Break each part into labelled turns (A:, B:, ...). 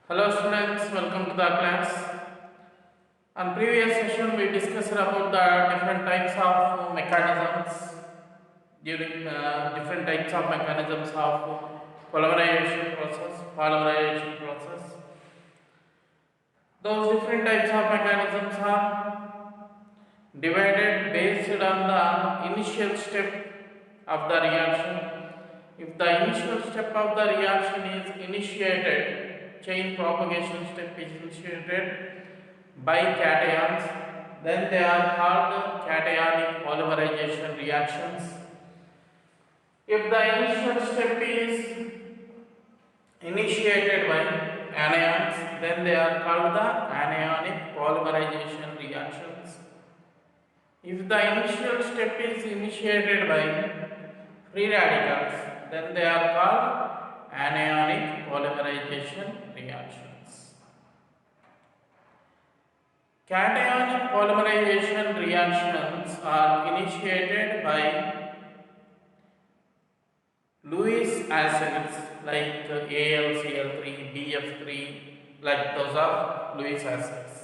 A: Hello students, welcome to the class. On previous session we discussed about the different types of mechanisms different types of mechanisms of polymerization process. Those different types of mechanisms are divided based on the initial step of the reaction. If the initial step of the reaction is initiated, chain propagation step is initiated by cations, then they are called cationic polymerization reactions. If the initial step is initiated by anions, then they are called the anionic polymerization reactions. If the initial step is initiated by free radicals, then they are called anionic polymerization reactions. Cationic polymerization reactions are initiated by Lewis acids like AlCl3, BF3, like those are Lewis acids.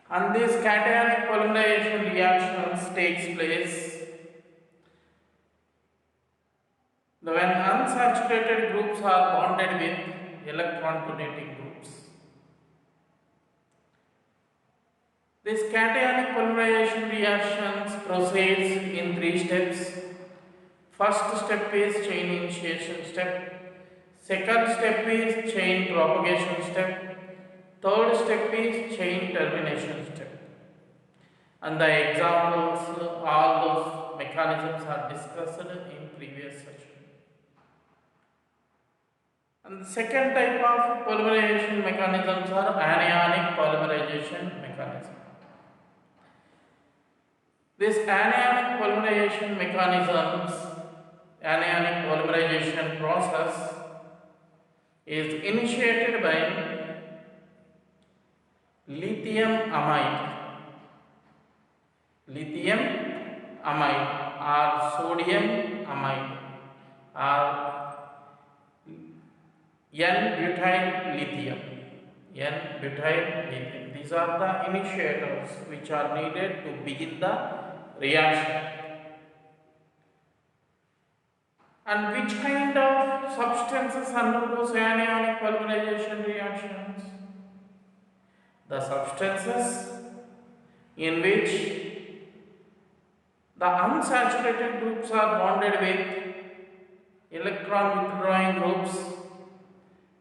A: And these cationic polymerization reactions takes place when unsaturated groups are bonded with electron donating groups. This cationic polymerization reactions proceeds in three steps. First step is chain initiation step. Second step is chain propagation step. Third step is chain termination step. And the examples, all those mechanisms are discussed in previous session. And the second type of polymerization mechanisms are anionic polymerization mechanism. This anionic polymerization process is initiated by lithium amide, lithium amide or sodium amide or N-butyl lithium. N-butyl lithium. These are the initiators which are needed to begin the reaction. And which kind of substances undergoes anionic polymerization reactions? The substances in which the unsaturated groups are bonded with electron withdrawing groups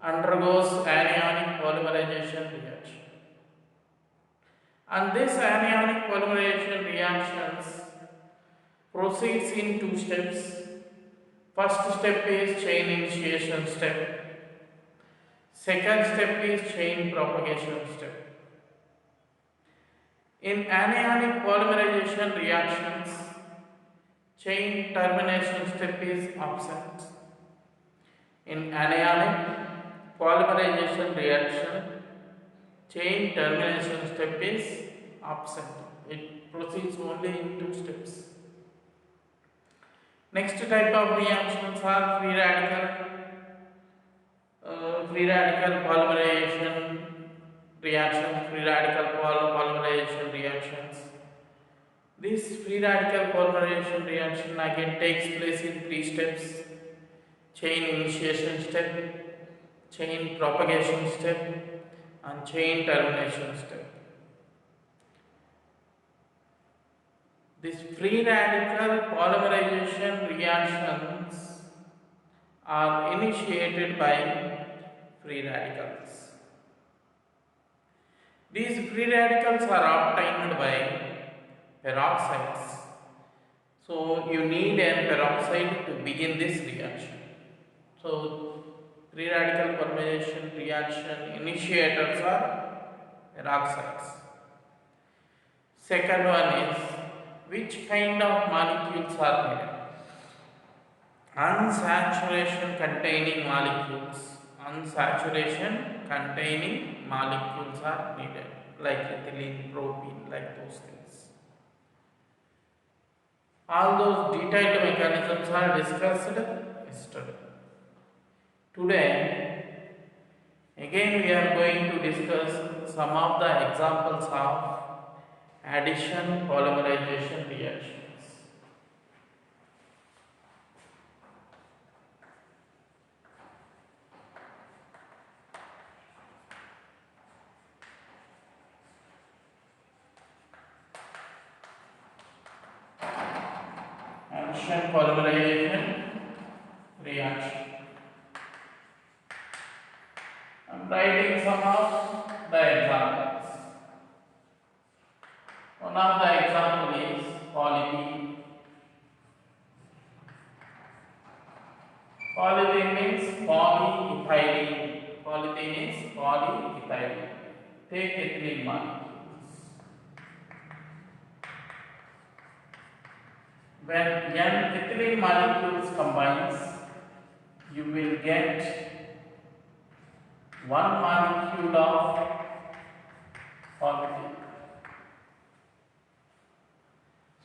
A: undergoes anionic polymerization reaction. And this anionic polymerization reactions proceeds in two steps. First step is chain initiation step. Second step is chain propagation step. In anionic polymerization reactions, chain termination step is absent. In anionic polymerization reaction, chain termination step is absent. It proceeds only in two steps. Next type of reactions are free radical polymerization reactions, polymerization reactions. This free radical polymerization reaction again takes place in three steps: chain initiation step, chain propagation step, and chain termination step. These free radical polymerization reactions are initiated by free radicals. These free radicals are obtained by peroxides. So you need an peroxide to begin this reaction. So free radical polymerization reaction initiators are peroxides. Second one is which kind of molecules are needed? Unsaturation containing molecules. Unsaturation containing molecules are needed, like ethylene, propene, like those things. All those detailed mechanisms are discussed yesterday. Today, again we are going to discuss some of the examples of addition polymerization reactions. Addition polymerization reaction. I am writing some of the examples. One of the example is polythene. Polythene means polyethylene. Polythene is polyethylene. Take ethylene molecules. When n ethylene molecules combines, you will get one molecule of polythene.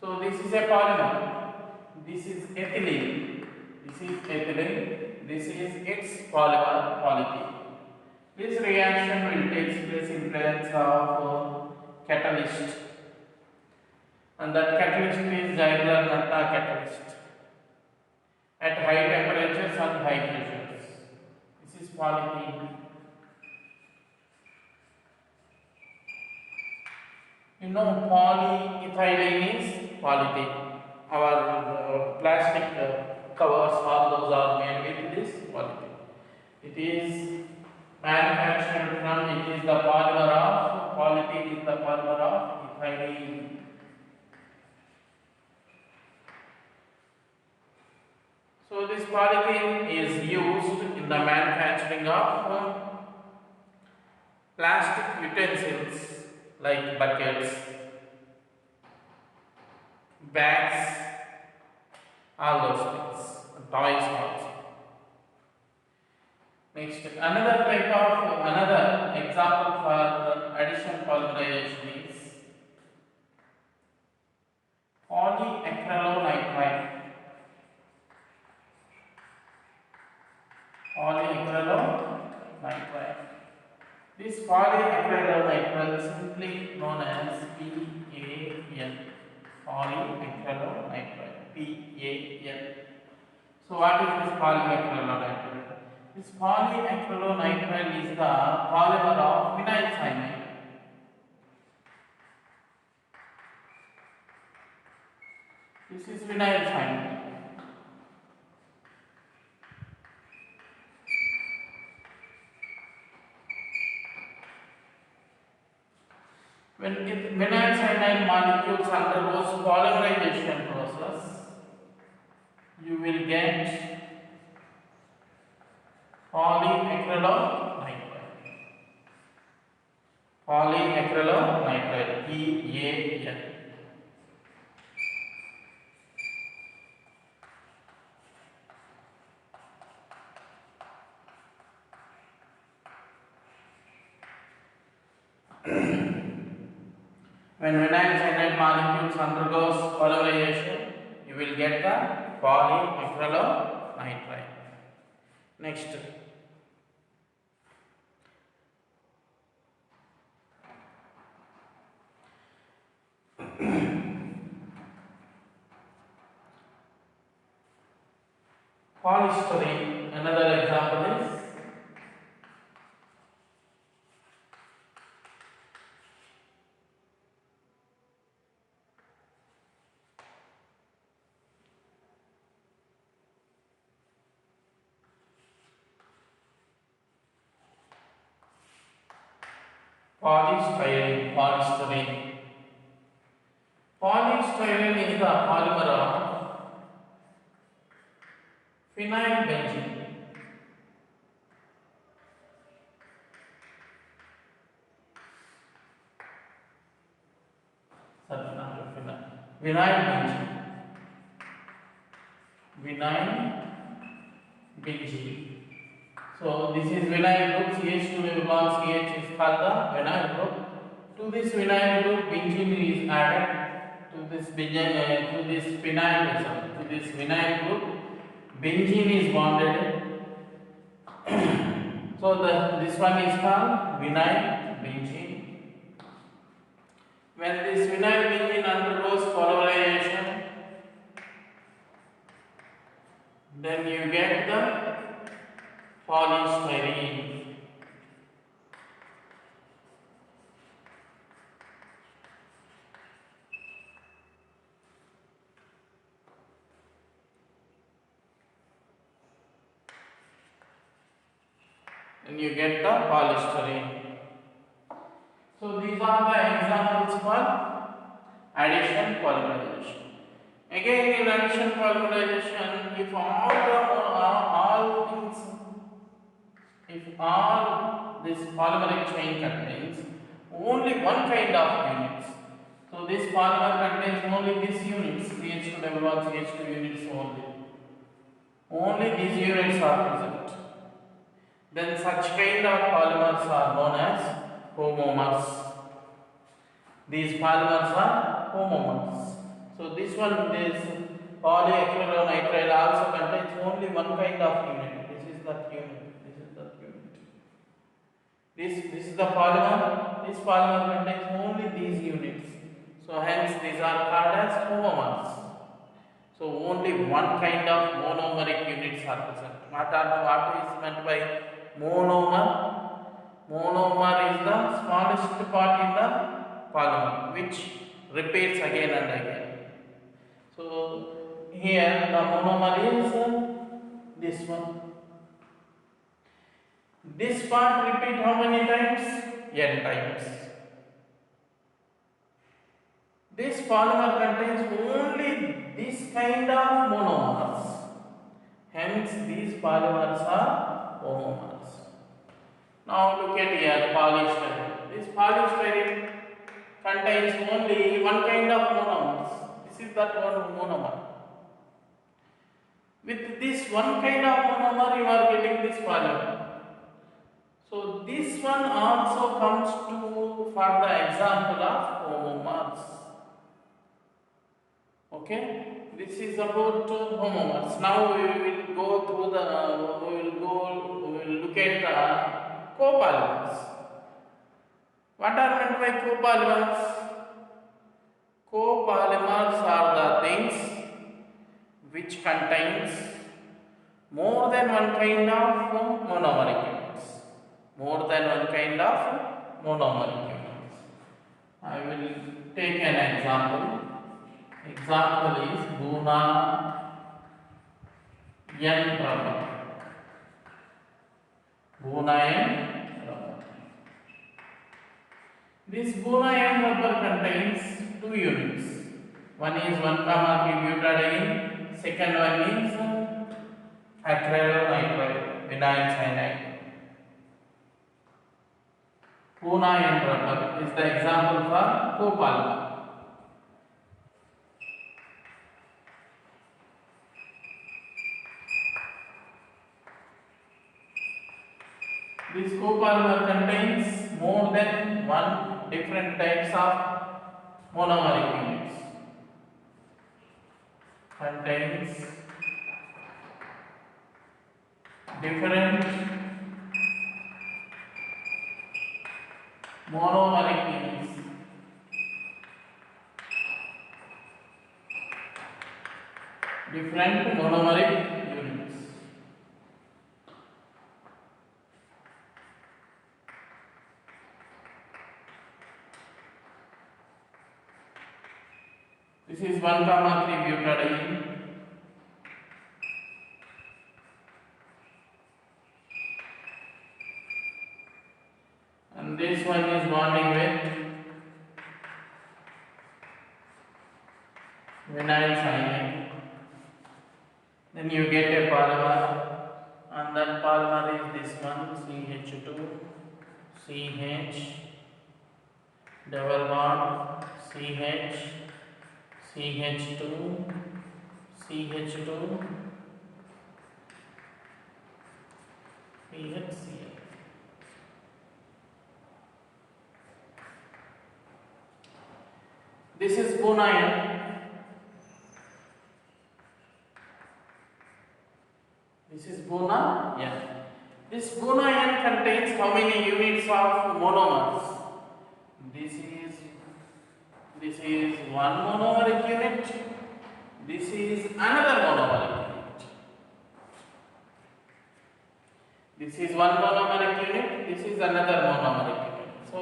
A: So this is a polymer. This is ethylene. This is ethylene. This is its polymer, polythene. This reaction will take place in presence of catalyst, and that catalyst is Ziegler-Natta catalyst at high temperatures and high pressures. This is polythene. You know, polyethylene is polythene. Our plastic covers, all those are made with this polythene. It is manufactured from, it is the polymer of, polythene is the polymer of ethylene. So this polythene is used in the manufacturing of plastic utensils like buckets, bags, all those things, toys also. Next, another example for addition polymerization is polyacrylonitrile. Polyacrylonitrile. This polyacrylonitrile simply known as PAN. Polyacrylonitrile. PAN. So what is this polyacrylonitrile? This polyacrylonitrile is the polymer of vinyl cyanide. This is vinyl cyanide. When vinyl cyanide molecules undergoes polymerization process, you will get polyacrylonitrile. Polyacrylonitrile, PAN. When vinyl cyanide molecules undergoes polymerization, you will get the polyacrylonitrile. Next, polystyrene. Another example is polystyrene. Polystyrene is the polymer of phenylbenzene. Sorry, not phenyl. Vinylbenzene. So this is vinyl group. CH2 bonds CH is called the vinyl group. To this vinyl group, benzene is added. to this phenyl, to this vinyl group, benzene is bonded. So this one is called vinyl benzene. When this vinyl benzene undergoes polymerization, then you get the polystyrene. And you get the polystyrene. So these are the examples for addition polymerization. Again, in addition polymerization, if all this polymeric chain contains only one kind of units, so this polymer contains only these units, CH2 CH2 units only. Only these units are present. Then such kind of polymers are known as homomers. These polymers are homomers. So this polyacrylonitrile also contains only one kind of unit. This is that unit. This is that unit. This is the polymer. This polymer contains only these units. So hence these are called as homomers. So only one kind of monomeric units are present. What is meant by monomer? Monomer is the smallest part in the polymer which repeats again and again. So here the monomer is this one. This part repeat how many times? N times. This polymer contains only this kind of monomers. Hence these polymers are homomers. Now look at here polystyrene. This polystyrene contains only one kind of monomers. This is that one monomer. With this one kind of monomer you are getting this polymer. So this one also comes to for the example of homomers. Okay, this is about homomers. Now we will go through we will look at the copolymers. What are meant by copolymers? Copolymers are the things which contains more than one kind of monomeric units. More than one kind of monomeric units. I will take an example. Example is Buna N rubber. Buna N rubber. This Buna N rubber contains two units. One is 1,3-butadiene. Second one is acrylonitrile vinyl cyanide. Buna N rubber is the example for copolymer. This copolymer contains more than one different types of monomeric units. Contains different monomeric units. Different monomeric units. This is 1,3-butadiene. And this one is bonding with vinyl cyanide. Then you get a polymer, and that polymer is this one, CH2, CH, double bond, CH, CH2, CH2, CHCl. This is bone iron. This is bone iron. This bone iron contains how many units of monomers? This is one monomeric unit. This is another monomeric unit. This is one monomeric unit. This is another monomeric unit. So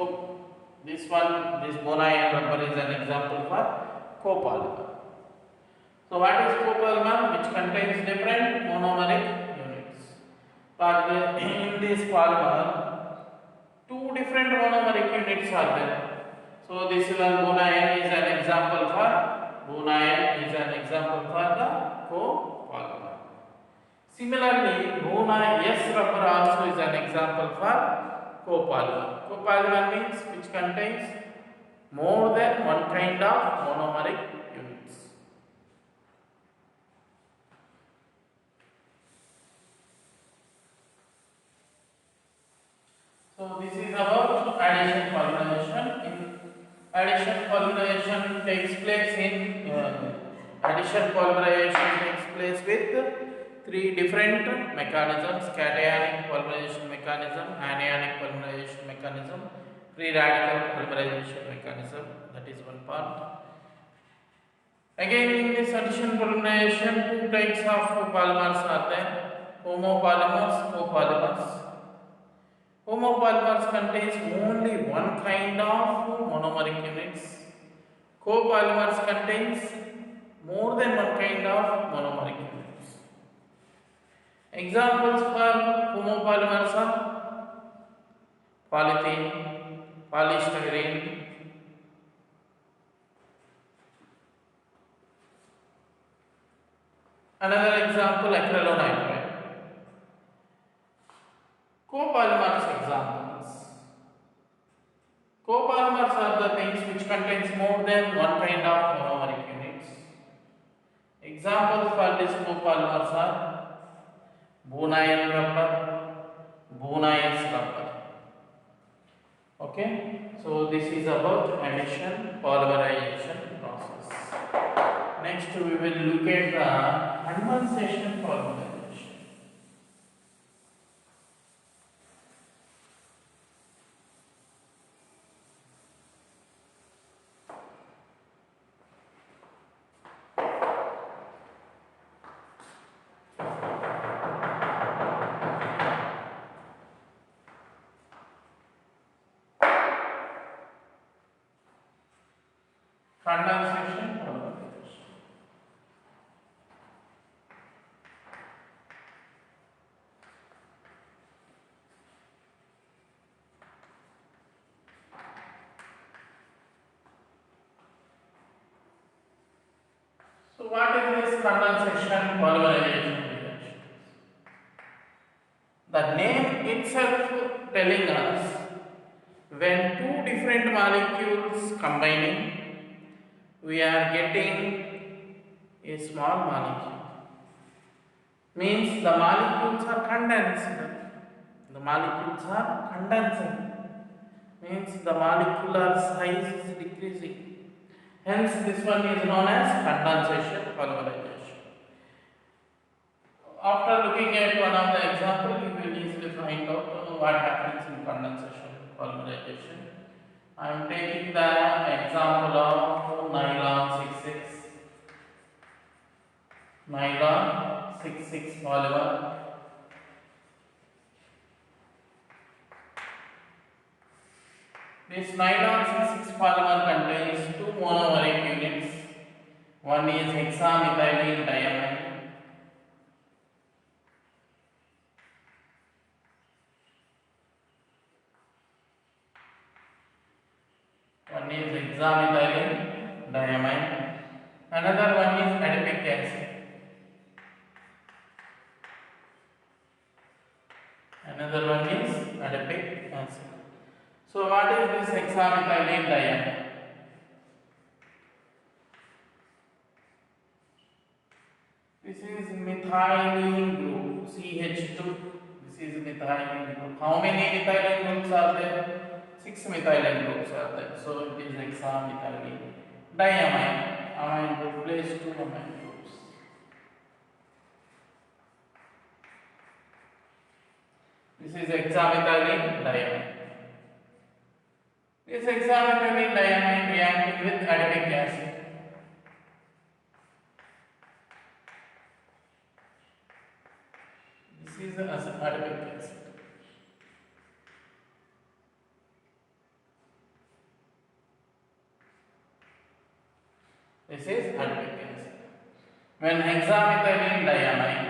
A: this bone iron rubber is an example for copolymer. So what is copolymer? Which contains different monomeric units. But in this polymer, two different monomeric units are there. So this one bone iron is an example for the copolymer. Similarly, bone S rubber also is an example for copolymer. Copolymer means which contains more than one kind of monomeric units. So this is about addition polymerization. Addition polymerization takes place with three different mechanisms: cationic polymerization mechanism, anionic polymerization mechanism, free radical polymerization mechanism. That is one part. Again, in this addition polymerization, two types of polymers are there: homopolymers, copolymers. Homopolymers contains only one kind of monomeric units. Copolymers contains more than one kind of monomeric units. Examples for homopolymers are polythene, polystyrene. Another example, acrylonitrile. Copolymers examples. Copolymers are the things which contains more than one kind of monomeric units. Examples for these copolymers are bone iron rubber, bone iron rubber. Okay, so this is about addition polymerization process. Next we will look at the condensation polymerization. Condensation polymerization. So what is this condensation polymerization reaction? The name itself telling us when two different molecules combining, we are getting a small molecule. Means the molecules are condensed. The molecules are condensing. Means the molecular size is decreasing. Hence, this one is known as condensation polymerization. After looking at one of the example, you will easily find out what happens in condensation polymerization. I am taking the example of nylon 66 polymer. This nylon 66 polymer contains two monomeric units. One is hexamethylene diamine. One is hexamethylene diamine. Another one is adipic acid. Another one is adipic acid. So what is this hexamethylene diamine? This is methylene group CH2. This is methylene group. How many methylene groups are there? 6 methylene groups are there. So it is hexamethylene diamine. Amine replace two amine groups. This is hexamethylene diamine. This hexamethylene diamine reacting with adipic acid. This is adipic acid. This is adipic acid. When hexamethylene diamine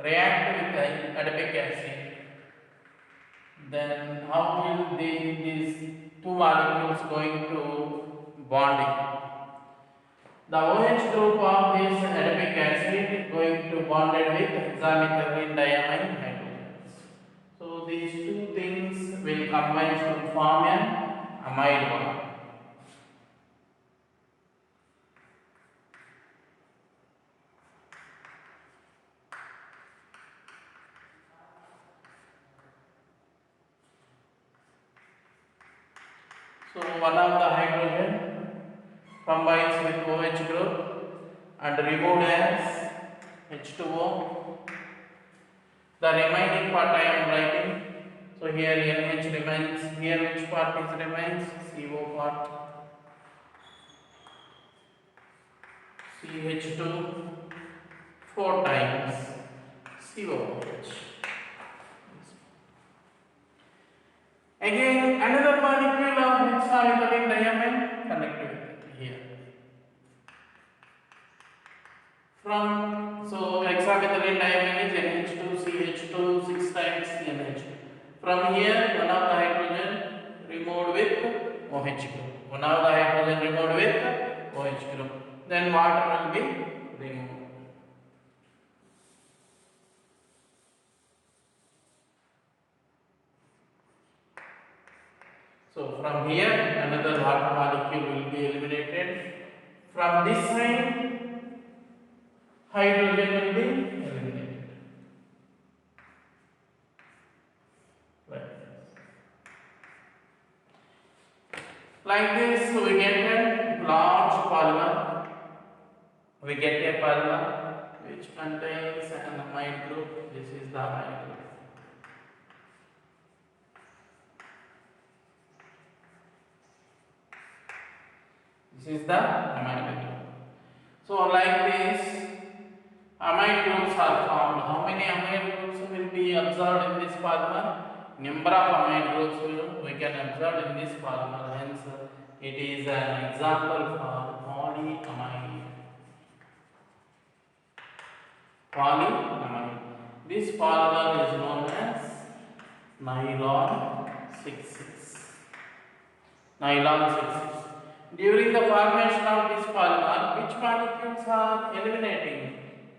A: react with adipic acid, then how will these two molecules going to bonding? The OH group of this adipic acid going to bonded with hexamethylene diamine hydrogens. So these two things will combine to form an amide bond. So one of the hydrogen combines with OH group and removed as H2O. The remaining part I am writing. So here NH remains. Here which part is remains? CO part. CH2 4 times COH. Again another molecule of hexamethylene diamine connected here. From so hexamethylene diamine is NH2 CH2 6 times NH. From here one of the hydrogen removed with OH group. One of the hydrogen removed with OH group. Then water will be removed. So from here another water molecule will be eliminated. From this side hydrogen will be eliminated. Like this we get a large polymer. We get a polymer which contains an amide group. This is the amide group. This is the amide group. So like this amide groups are formed. How many amide groups will be observed in this polymer? Number of amide groups we can observe in this polymer. Hence it is an example for polyamide. Polyamide. This polymer is known as nylon 66. Nylon 66. During the formation of this polymer, which molecules are eliminating?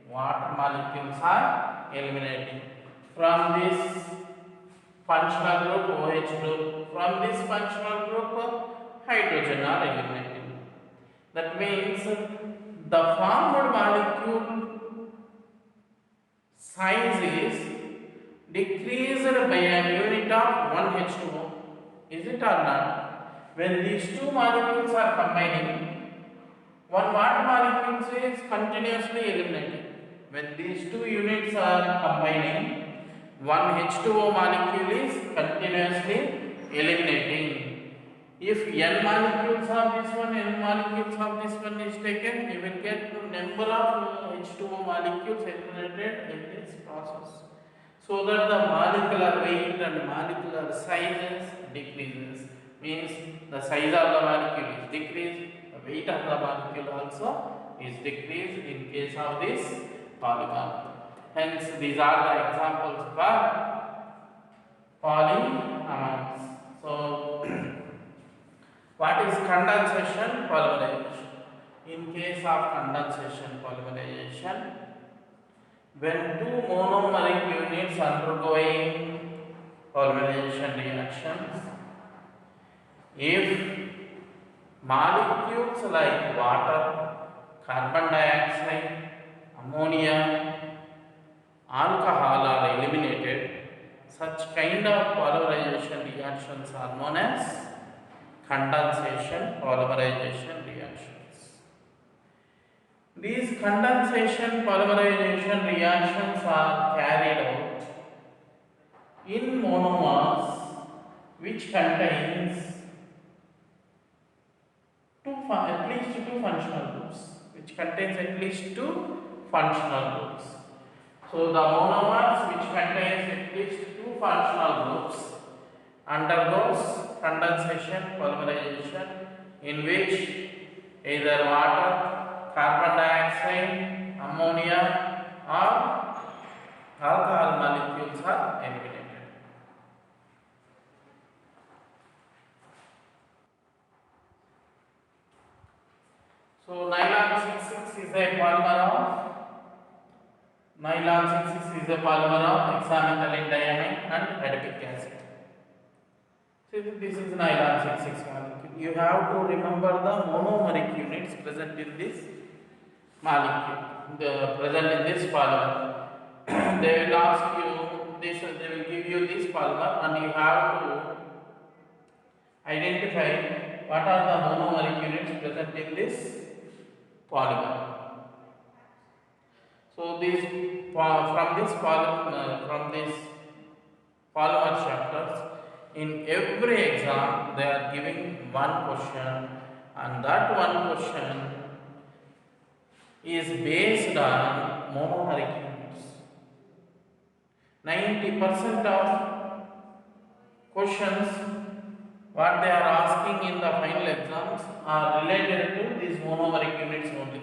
A: Water molecules are eliminating. From this functional group, OH group, from this functional group, hydrogen are eliminating. That means the formed molecule size is decreased by a unit of 1 H2O. Is it or not? When these two molecules are combining, one water molecule is continuously eliminated. When these two units are combining, one H2O molecule is continuously eliminating. If n molecules of this one, n molecules of this one is taken, you will get the number of H2O molecules eliminated in this process. So that the molecular weight and molecular sizes decreases. Means the size of the molecule is decreased, the weight of the molecule also is decreased in case of this polymer. Hence these are the examples for polyamides. So what is condensation polymerization? In case of condensation polymerization, when two monomeric units undergoing polymerization reactions, if molecules like water, carbon dioxide, ammonia, alcohol are eliminated, such kind of polymerization reactions are known as condensation polymerization reactions. These condensation polymerization reactions are carried out in monomers which contains at least two functional groups, which contains at least two functional groups. So the monomers which contains at least two functional groups undergoes condensation polymerization, in which either water, carbon dioxide, ammonia or alcohol molecules are eliminated. So nylon 66 is a polymer of hexamethylene and adipic acid. So this is nylon 66 molecule. You have to remember the monomeric units present in this molecule, present in this polymer. They will ask you this, they will give you this polymer, and you have to identify what are the monomeric units present in this polymer. So this from this polymer chapters, in every exam they are giving one question, and that one question is based on monomeric units. 90% of questions what they are asking in the final exams are related to these monomeric units only.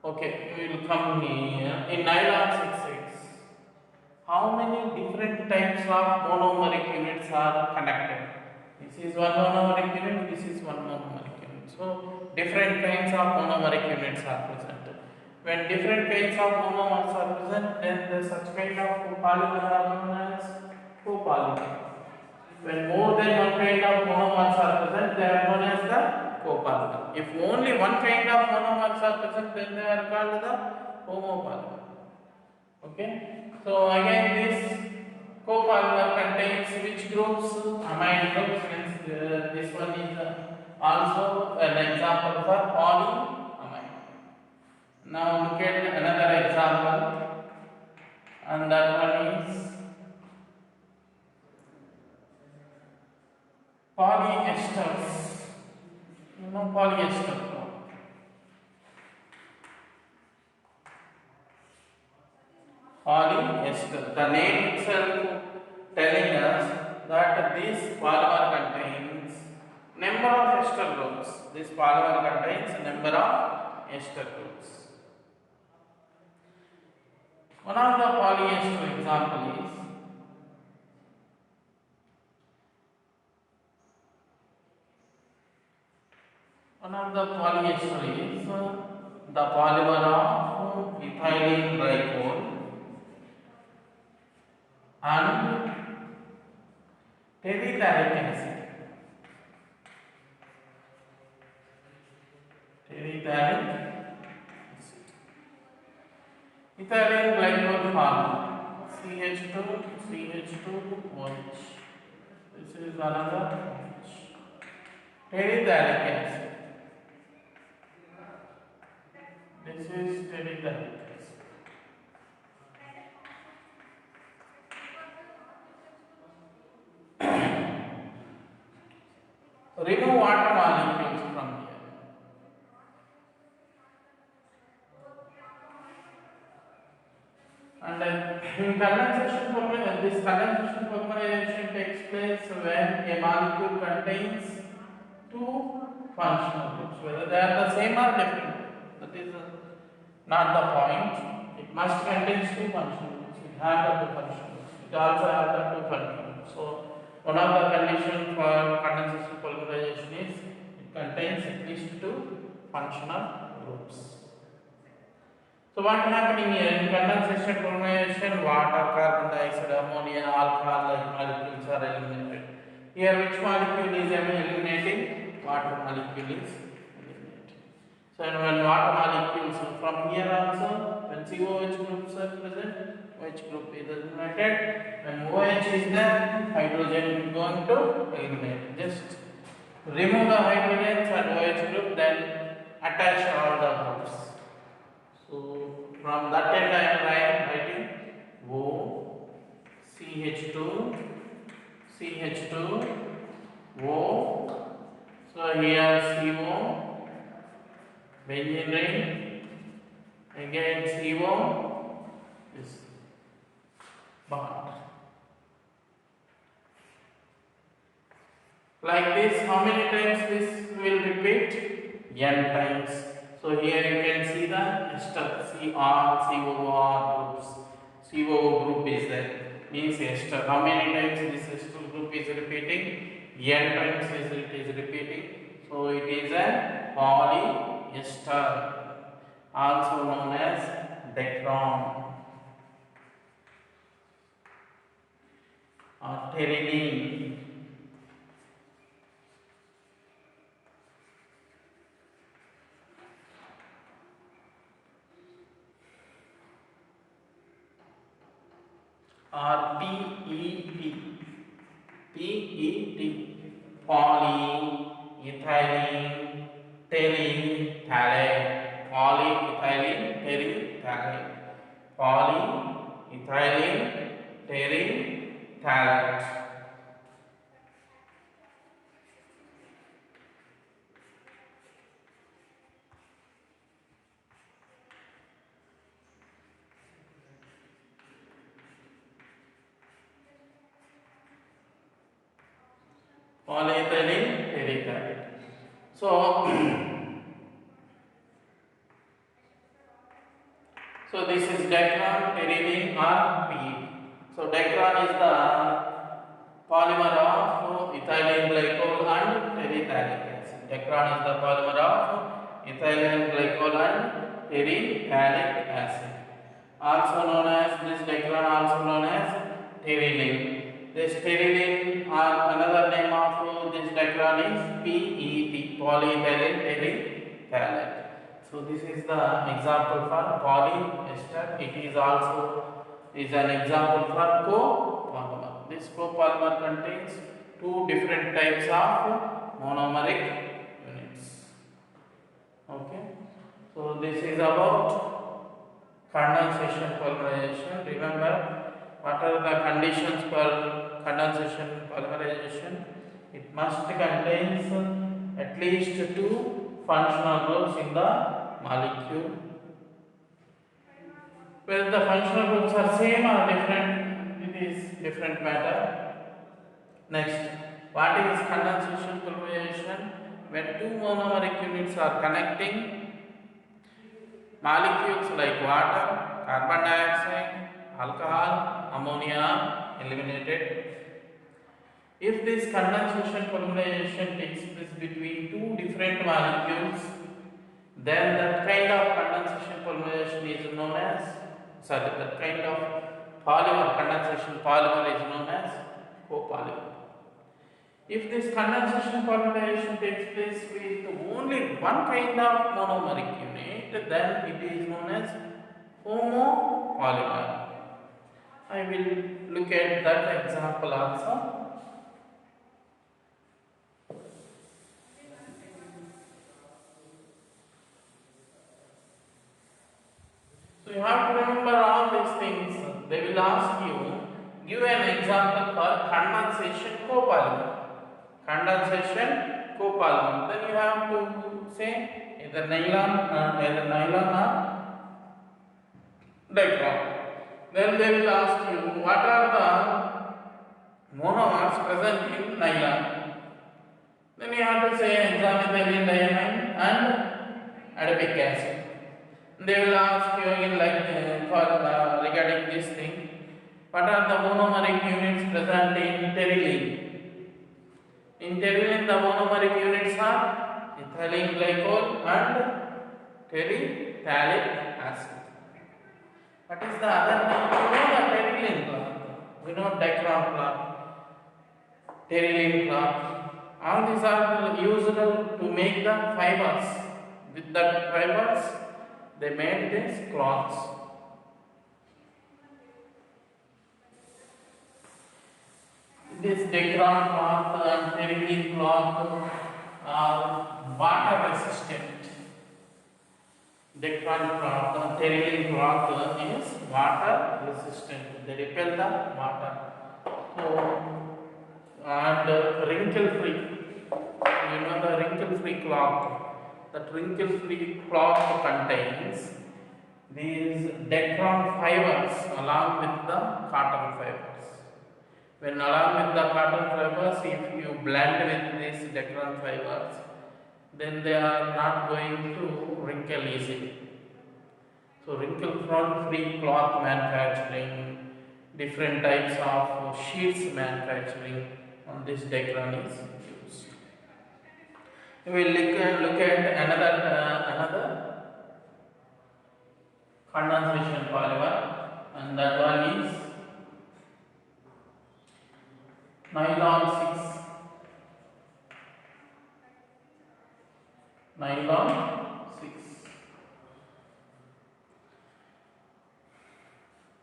A: Okay, we will come here. In nylon 66, how many different types of monomeric units are connected? This is one monomeric unit, this is one monomeric unit. So, different kinds of monomeric units are present. When different kinds of monomers are present, then such kind of polymer are known as copolymer. When more than one kind of monomers are present, they are known as the copolymer. If only one kind of monomers are present, then they are called the homopolymer. Okay. So again, this copolymer contains which groups? Amine groups. Means this one is also an example for polyamine. Now look at another example, and that one is polyesters. You know polyester. Polyester. The name itself telling us that this polymer contains number of ester groups. This polymer contains number of ester groups. One of the polyester example is the polymer of ethylene glycol and terephthalic acid. Ethylene glycol form CH2OH. This is another OH. Terephthalic acid. This is terephthalic acid. Remove water molecules from here. And this condensation polymerization takes place when a molecule contains two functional groups, whether they are the same or different. That is not the point. It must contain two functional groups. It has the two functional groups. It also has the two functional groups. So one of the conditions for condensation polymerization is it contains at least two functional groups. So what is happening here in condensation polymerization? Water, carbon dioxide, ammonia, alcohol like molecules are eliminated. Here which molecule is eliminating? Water molecule is eliminated. So when water molecules from here also, when COH groups are present, OH group is eliminated. When OH is there, hydrogen is going to eliminate. Just remove the hydrogens and OH group, then attach all the groups. So from that end I am writing O, CH2, CH2, O. So here CO, benzene ring, again CO, this bond. Like this, how many times this will repeat? N times. So here you can see the ester, CR, COR groups. COO group is there, means ester. How many times this ester group is repeating? N times it is repeating. So it is a polyester, also known as dacron or pteridine. Or PET, polyethylene terephthalate, polyethylene terephthalate, polyethylene terephthalate. Polyethylene terephthalate. So this is dacron, pteridine or PET. So dacron is the polymer of ethylene glycol and terephthalic acid. Dacron is the polymer of ethylene glycol and terephthalic acid. Also known as this dacron, also known as pteridine. This pteridine or another name of this dacron is PET, polyethylene terephthalate. So this is the example for polyester. It is also an example for copolymer. This copolymer contains two different types of monomeric units. Okay. So this is about condensation polymerization. Remember, what are the conditions for condensation polymerization? It must contain at least two functional groups in the molecule. Whether the functional groups are same or different, it is different matter. Next, what is condensation polymerization? When two monomeric units are connecting, molecules like water, carbon dioxide, alcohol, ammonia are eliminated. If this condensation polymerization takes place between two different molecules, then that kind of condensation polymerization is known as, that kind of condensation polymer is known as copolymer. If this condensation polymerization takes place with only one kind of monomeric unit, then it is known as homopolymer. I will look at that example also. So you have to remember all these things. They will ask you, give an example for condensation copolymer. Condensation copolymer. Then you have to say either nylon or dacron. Then they will ask you, what are the monomers present in nylon? Then you have to say hexamethylene diamine and adipic acid. They will ask you again regarding this thing, what are the monomeric units present in pteridine? In pteridine, the monomeric units are ethylene glycol and terephthalic acid. What is the other name? We know the pteridine cloth. We know dacron cloth, pteridine cloth. All these are used to make the fibers. With the fibers, they made these cloths. This Dacron cloth and terylene cloth are water resistant. Dacron cloth and terylene cloth is water resistant. They repel the water. So, and wrinkle free. You know the wrinkle free cloth. That wrinkle free cloth contains these Dacron fibers along with the cotton fibers. When along with the cotton fibers, if you blend with these Dacron fibers, then they are not going to wrinkle easily. So wrinkle free cloth manufacturing, different types of sheets manufacturing on this Dacron is used. We will look at another condensation polymer, and that one is nylon 6. Nylon 6.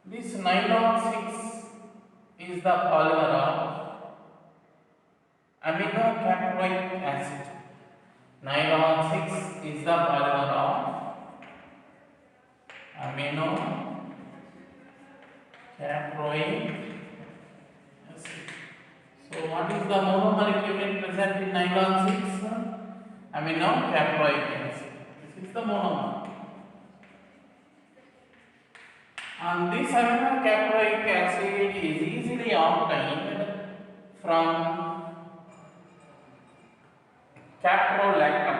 A: This nylon 6 is the polymer of aminocaproic acid. Nylon 6 is the polymer of aminocaproic acid. So what is the monomeric unit present in nylon 6? Aminocaproic acid. This is the monomer. And this aminocaproic acid is easily obtained from caprolactam.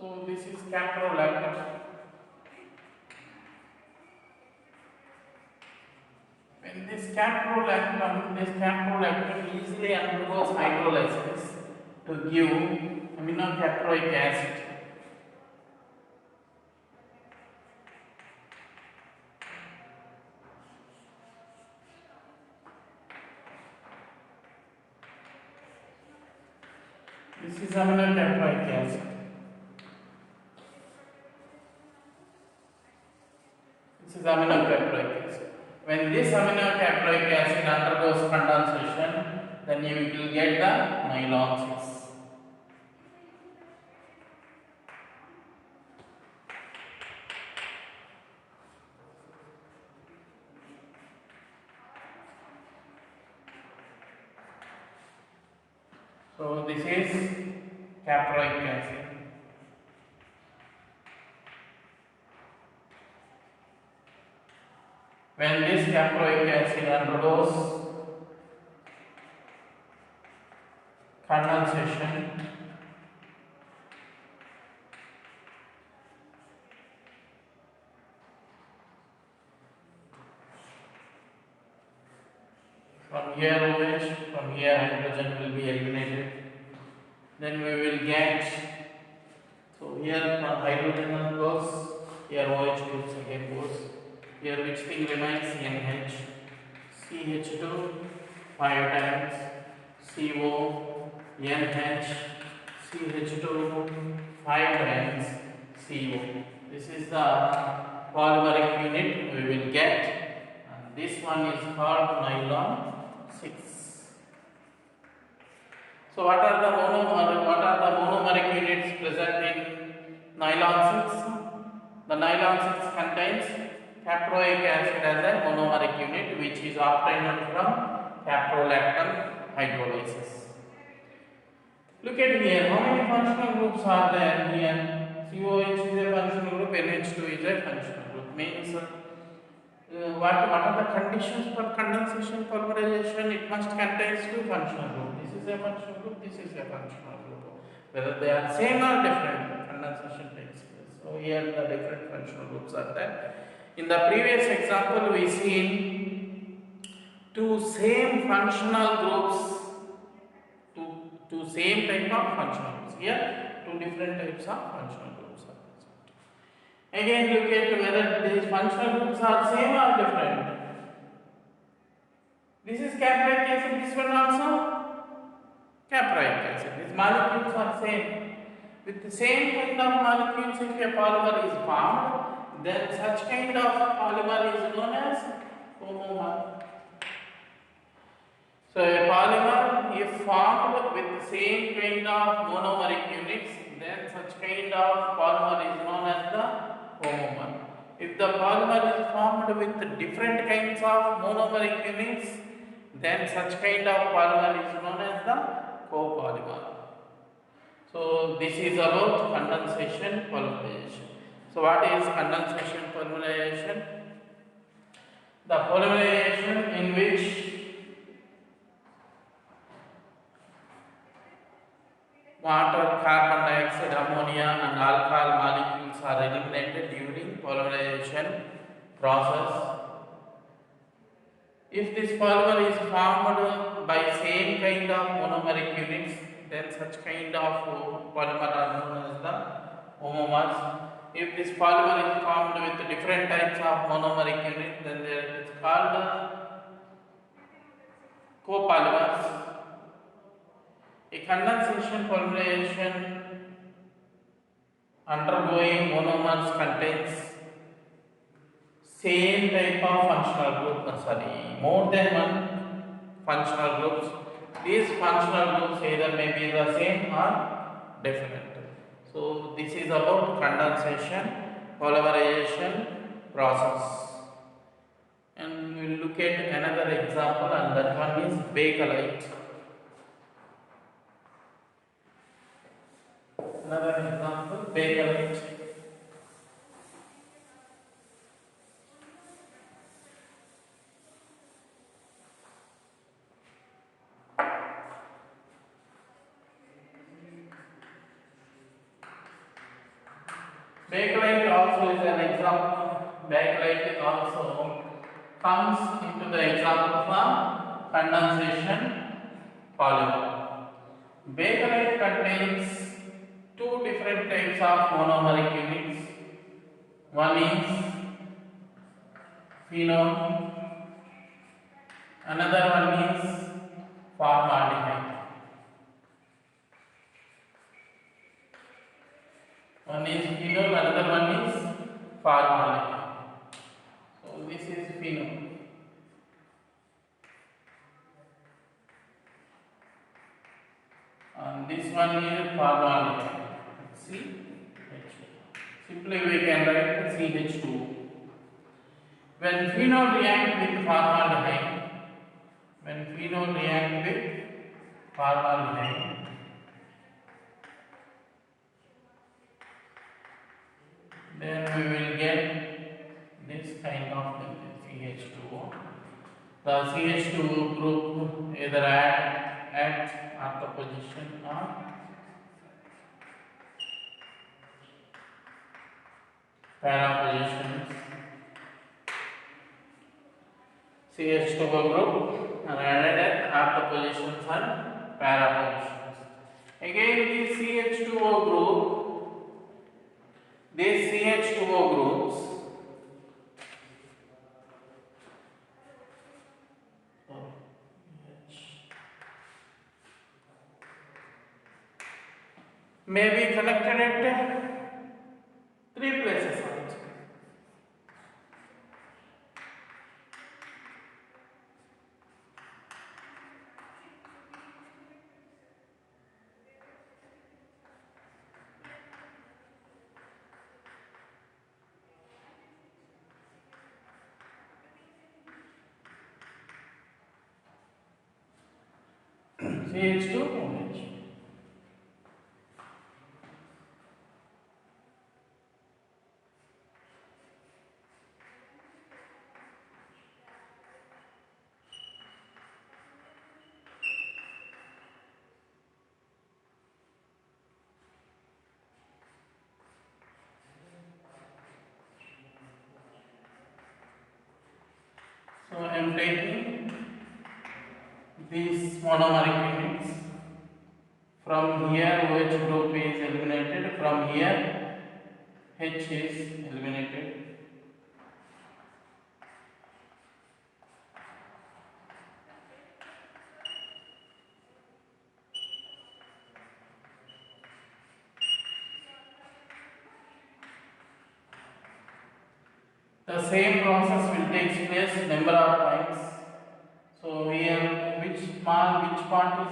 A: So this is caprolactam. When this caprolactam easily undergoes hydrolysis to give aminocaproic acid. This is aminocaproic acid. This is aminocaproic acid. When this aminocaproic acid undergoes condensation, then you will get the nylon 6. So this is caproic acid. When this caproic acid undergoes condensation, from here OH, from here hydrogen will be eliminated. Then we will get, so here hydrogen goes, here OH groups again goes. Here which thing remains? NH, CH2, 5 times, CO, NH, CH2, 5 times, CO. This is the polymeric unit we will get, and this one is called nylon 6. So what are the monomeric units present in nylon 6? The nylon 6 contains caproic acid as a monomeric unit, which is obtained from caprolactam hydrolysis. Look at here, how many functional groups are there here? COH is a functional group, NH2 is a functional group. Means what are the conditions for condensation polymerization? It must contain two functional groups. This is a functional group, this is a functional group. Whether they are same or different, condensation takes place. So here the different functional groups are there. In the previous example, we seen two same functional groups, two same type of functional groups. Here, two different types of functional groups are present. Again, look at whether these functional groups are same or different. This is capric acid, this one also capric acid. These molecules are same. With the same kind of molecules, if a polymer is formed, then such kind of polymer is known as homomer. So a polymer, if formed with the same kind of monomeric units, then such kind of polymer is known as the homomer. If the polymer is formed with different kinds of monomeric units, then such kind of polymer is known as the copolymer. So this is about condensation polymerization. So what is condensation polymerization? The polymerization in which water, carbon dioxide, ammonia and alcohol molecules are eliminated during polymerization process. If this polymer is formed by same kind of monomeric units, then such kind of polymer are known as the homomers. If this polymer is formed with different types of monomeric units, then it is called copolymers. A condensation polymerization undergoing monomers contains same type of functional group, more than one functional groups. These functional groups either may be the same or different. So this is about condensation polymerization process. And we will look at another example, and that one is bakelite. Another example, bakelite. Bakelite also is an example. Bakelite also comes into the example from condensation polymer. Bakelite contains two different types of monomeric units. One is phenol, another one is formaldehyde. One is phenol, another one is formaldehyde. So this is phenol. And this one is formaldehyde. CH2. Simply we can write CH2. When phenol react with formaldehyde, then we will get this kind of CH2O. The CH2 group either at the position or para positions. CH2O group are added at the positions and para positions. Again, this CH2O group, these CH2O groups may be connected at three places also. CH2OH. am taking these monomeric units. From here OH group is eliminated, from here H is eliminated. The same process will take place number of times. So here which part is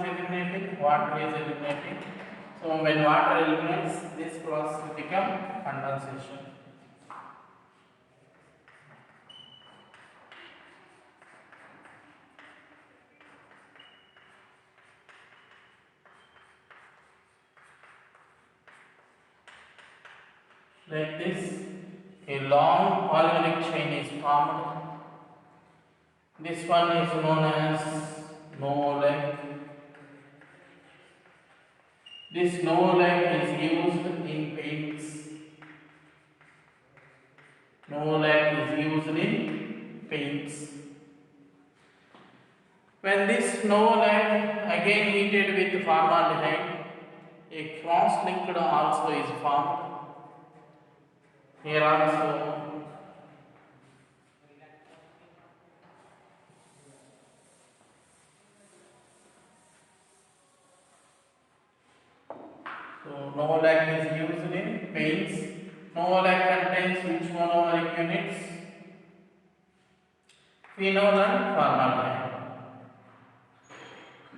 A: eliminating? Water is eliminating. So when water eliminates, this process will become condensation. Like this, a long polymeric chain is formed. This one is known as Novoleg. This Novoleg is used in paints. Novoleg is used in paints. When this Novoleg again heated with formaldehyde, a cross-linked also is formed. Here also so Novoleg is used in paints. Novoleg contains which monomeric units? Phenol and formaldehyde.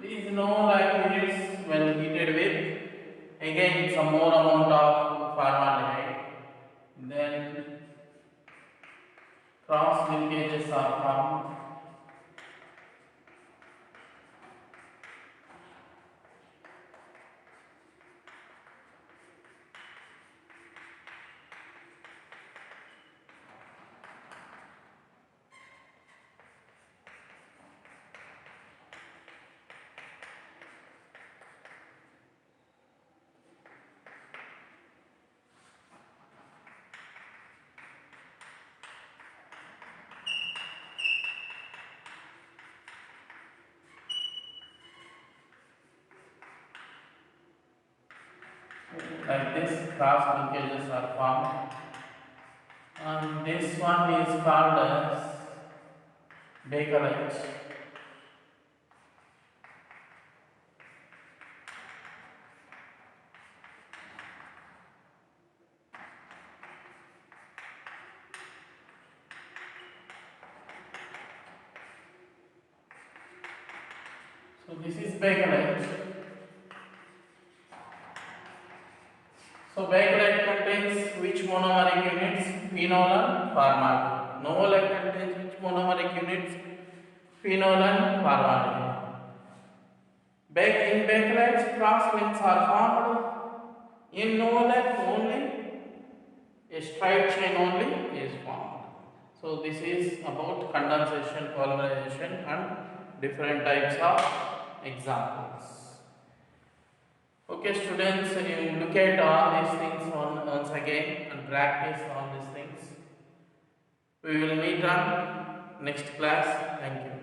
A: These Novoleg units when heated with again some more amount of formaldehyde, then cross linkages are formed. Like this, cross linkages are formed, and this one is called as Bakelite. So this is Bakelite. So Bakelite contains which monomeric units? Phenol and formaldehyde. Novoleg contains which monomeric units? Phenol and formaldehyde. In Bakelite, cross links are formed. In Novoleg only a straight chain only is formed. So this is about condensation, polymerization and different types of examples. Okay students, you look at all these things once again and practice all these things. We will meet on next class. Thank you.